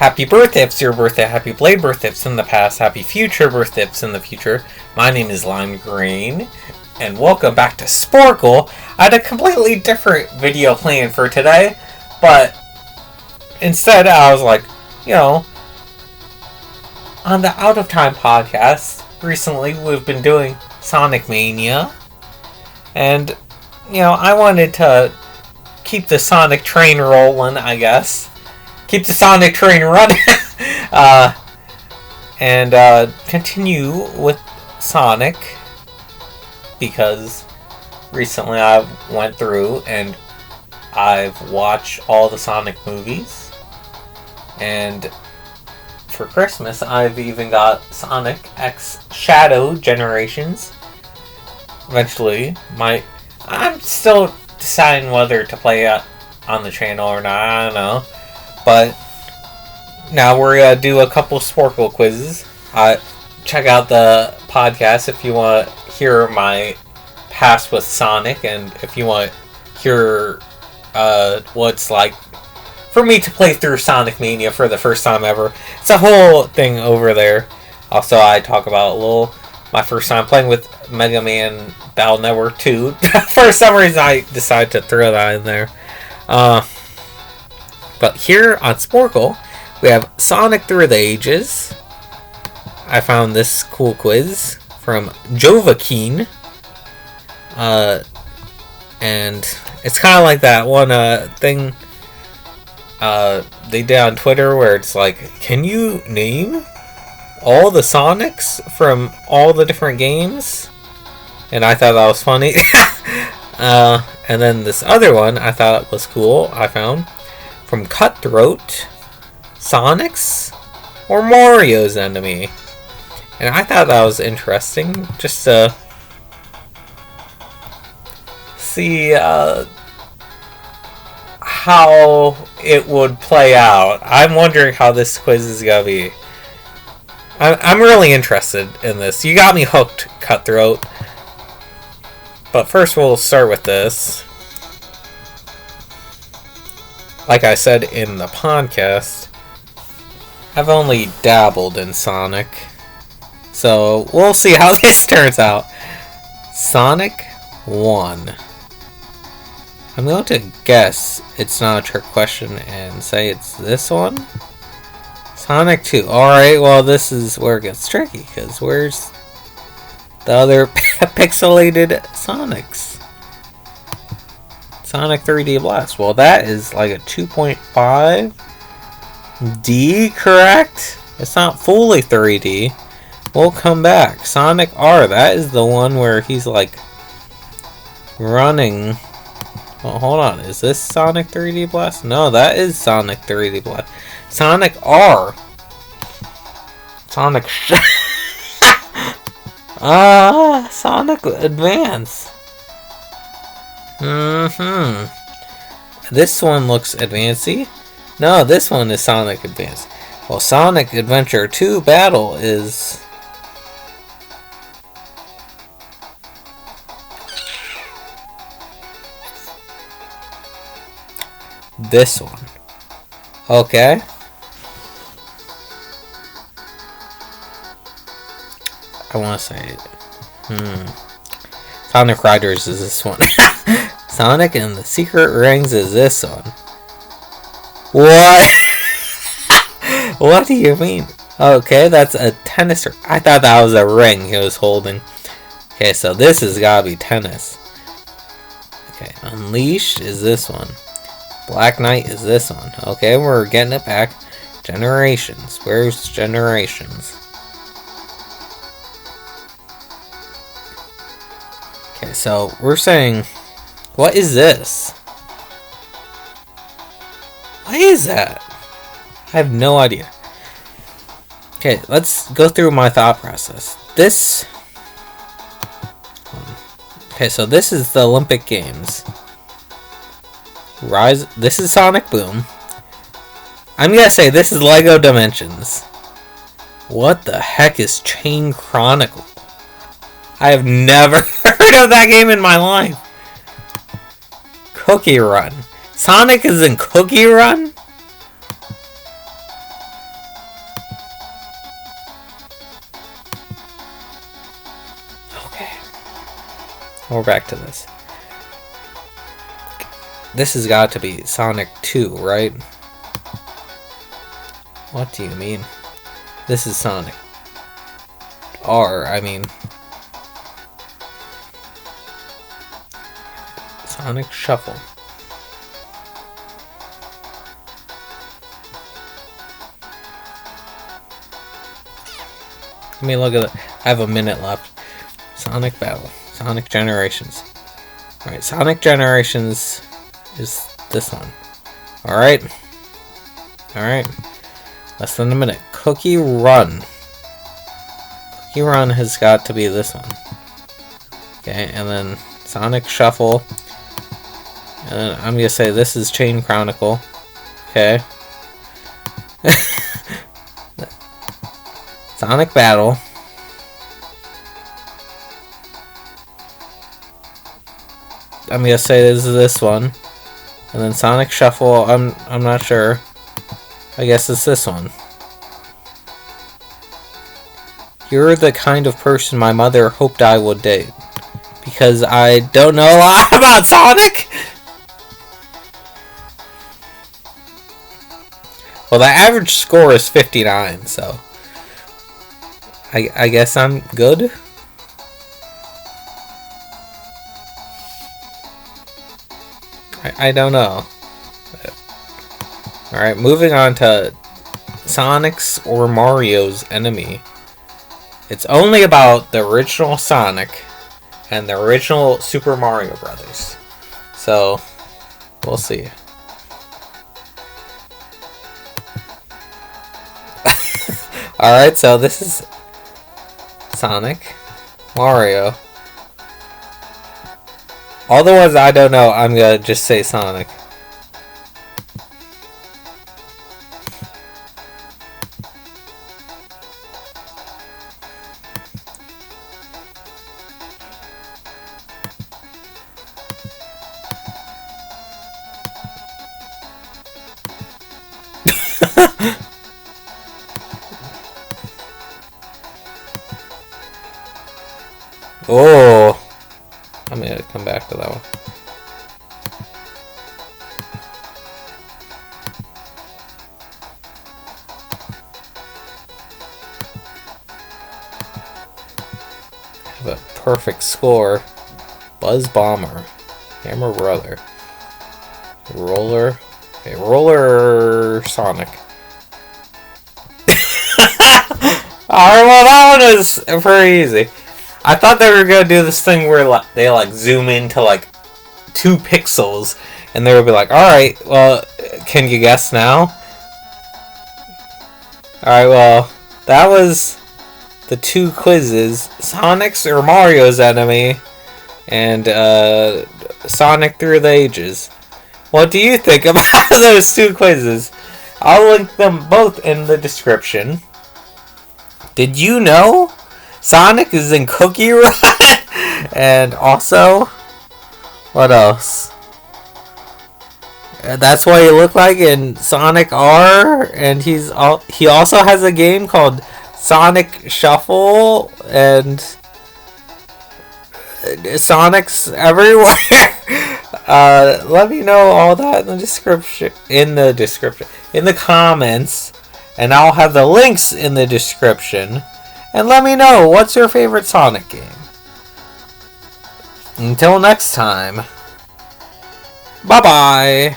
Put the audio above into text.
Happy birthday if it's your birthday, happy belated birthday if it's in the past, happy future birthday if it's in the future. My name is Lime Green, and welcome back to Sporcle. I had a completely different video planned for today, but instead I was like, on the Out of Time podcast, recently we've been doing Sonic Mania, and, I wanted to keep the Sonic train rolling, I guess. Keep the Sonic train running. and continue with Sonic. Because recently I went through and I've watched all the Sonic movies. And for Christmas I've even got Sonic X Shadow Generations. Eventually, I'm still deciding whether to play it on the channel or not. I don't know. But now we're going to do a couple Sporcle quizzes. Check out the podcast if you want to hear my past with Sonic, and if you want to hear what it's like for me to play through Sonic Mania for the first time ever. It's a whole thing over there. Also, I talk about my first time playing with Mega Man Battle Network 2. For some reason, I decided to throw that in there. But here on Sporcle, we have Sonic Through the Ages. I found this cool quiz from Jovakeen. And it's kind of like that one thing they did on Twitter where it's like, can you name all the Sonics from all the different games? And I thought that was funny. And then this other one I thought was cool, I found. From Cutthroat, Sonic's or Mario's enemy. And I thought that was interesting, just to see how it would play out. I'm wondering how this quiz is going to be. I'm really interested in this. You got me hooked, Cutthroat. But first we'll start with this. Like I said in the podcast, I've only dabbled in Sonic. So we'll see how this turns out. Sonic 1. I'm going to guess it's not a trick question and say it's this one. Sonic 2. Alright, well this is where it gets tricky, because where's the other pixelated Sonics? Sonic 3D Blast. Well, that is like a 2.5D, correct? It's not fully 3D. We'll come back. Sonic R. That is the one where he's like running. Well, hold on. Is this Sonic 3D Blast? No, that is Sonic 3D Blast. Sonic R. Sonic Sonic Advance. This one looks advancey. No, this one is Sonic Advance. Well, Sonic Adventure 2 Battle is this one. Okay. I want to say Sonic Riders is this one. Sonic and the Secret Rings is this one. What? What do you mean? Okay, that's a tennis. I thought that was a ring he was holding. Okay, so this has gotta be tennis. Okay, Unleashed is this one. Black Knight is this one. Okay, we're getting it back. Generations. Where's Generations? Okay, so we're saying, what is this? What is that? I have no idea. Okay, let's go through my thought process. Okay, so this is the Olympic Games. This is Sonic Boom. I'm gonna say this is Lego Dimensions. What the heck is Chain Chronicle? I have never heard of that game in my life. Cookie Run. Sonic is in Cookie Run? we're back to this. This has got to be Sonic 2, right? What do you mean? This is Sonic R, I mean. Sonic Shuffle. Let me look at it. I have a minute left. Sonic Battle. Sonic Generations. Alright, Sonic Generations is this one. Alright. Alright. Less than a minute. Cookie Run. Cookie Run has got to be this one. Okay, and then Sonic Shuffle. And then I'm gonna say this is Chain Chronicle. Okay. Sonic Battle. I'm gonna say this is this one. And then Sonic Shuffle, I'm not sure. I guess it's this one. You're the kind of person my mother hoped I would date. Because I don't know a lot about Sonic! Well, the average score is 59, so... I guess I'm good? I don't know. Alright, moving on to Sonic's or Mario's enemy. It's only about the original Sonic and the original Super Mario Brothers. So, we'll see. Alright, so this is Sonic, Mario. All the ones I don't know, I'm gonna just say Sonic. Oh, I'm gonna come back to that one. Have a perfect score. Buzz Bomber, Hammer Brother, Roller, okay, Roller Sonic. Alright, well that one is pretty easy. I thought they were gonna do this thing where they zoom into 2 pixels, and they would be like, "All right, well, can you guess now?" All right, well, that was the 2 quizzes: Sonic's or Mario's enemy, and Sonic Through the Ages. What do you think about those 2 quizzes? I'll link them both in the description. Did you know Sonic is in Cookie Run? And also, what else? That's what he looked like in Sonic R, and he also has a game called Sonic Shuffle, and Sonic's everywhere. Let me know all that in the description. In the comments, and I'll have the links in the description. And let me know, what's your favorite Sonic game? Until next time, bye-bye!